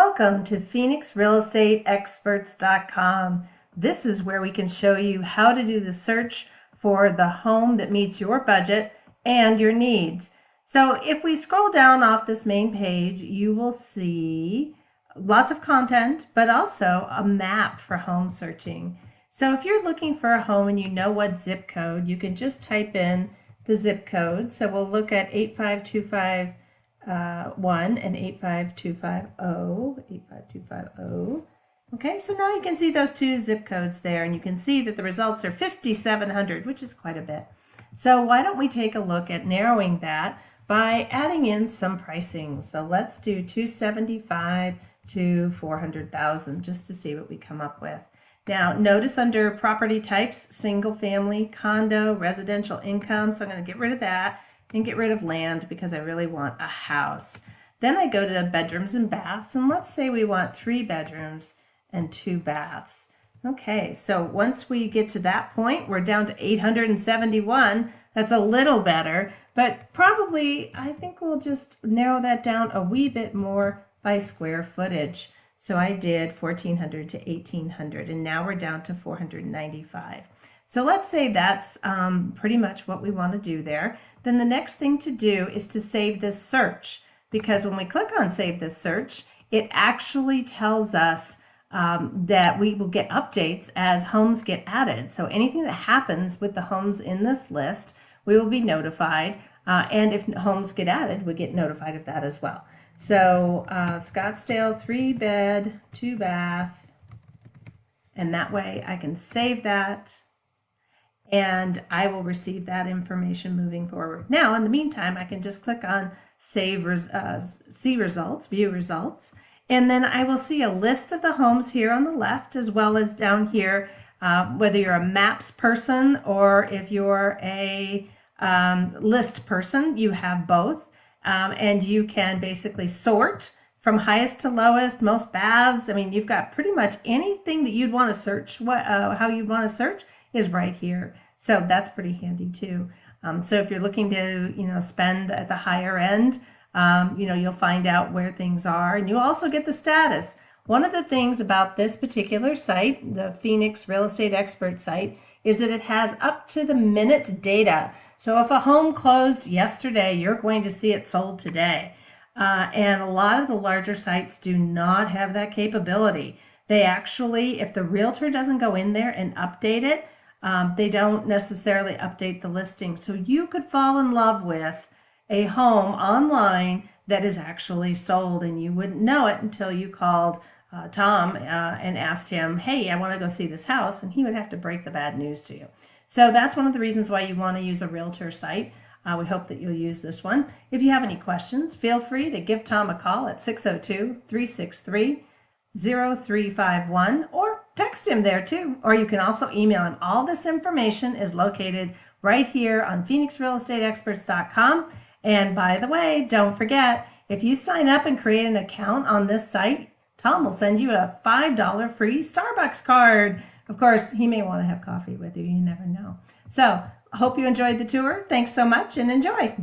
Welcome to PhoenixRealEstateExperts.com. This is where we can show you how to do the search for the home that meets your budget and your needs. So if we scroll down off this main page, you will see lots of content, but also a map for home searching. So if you're looking for a home and you know what zip code, you can just type in the zip code. So we'll look at 85251 and 85250. Okay, so now you can see those two zip codes there, and you can see that the results are 5,700, which is quite a bit. So why don't we take a look at narrowing that by adding in some pricing. So let's do 275 to 400,000 just to see what we come up with. Now notice under property types, single family, condo, residential income. So I'm going to get rid of that and get rid of land because I really want a house. Then I go to bedrooms and baths, and let's say we want 3 bedrooms and 2 baths. Okay, so once we get to that point, we're down to 871. That's a little better, but probably I think we'll just narrow that down a wee bit more by square footage. So I did 1,400 to 1,800, and now we're down to 495. So let's say that's pretty much what we want to do there. Then the next thing to do is to save this search, because when we click on Save This Search, it actually tells us that we will get updates as homes get added. So anything that happens with the homes in this list, we will be notified. And if homes get added, we get notified of that as well. So Scottsdale 3-bed, 2-bath, and that way I can save that and I will receive that information moving forward. Now, in the meantime, I can just click on See Results, View Results, and then I will see a list of the homes here on the left, as well as down here, whether you're a maps person or if you're a list person, you have both. And you can basically sort from highest to lowest, most baths. I mean, you've got pretty much anything that you'd want to search, how you'd want to search is right here. So that's pretty handy too. So if you're looking to, spend at the higher end, you'll find out where things are, and you also get the status. One of the things about this particular site, the Phoenix Real Estate Expert site, is that it has up to the minute data. So if a home closed yesterday, you're going to see it sold today. And a lot of the larger sites do not have that capability. They actually, if the realtor doesn't go in there and update it, they don't necessarily update the listing. So you could fall in love with a home online that is actually sold, and you wouldn't know it until you called Tom and asked him, hey, I want to go see this house, and he would have to break the bad news to you. So that's one of the reasons why you want to use a realtor site. We hope that you'll use this one. If you have any questions, feel free to give Tom a call at 602-363-0351 or text him there too. Or you can also email him. All this information is located right here on PhoenixRealEstateExperts.com. And by the way, don't forget, if you sign up and create an account on this site, Tom will send you a $5 free Starbucks card. Of course, he may want to have coffee with you. You never know. So, hope you enjoyed the tour. Thanks so much and enjoy.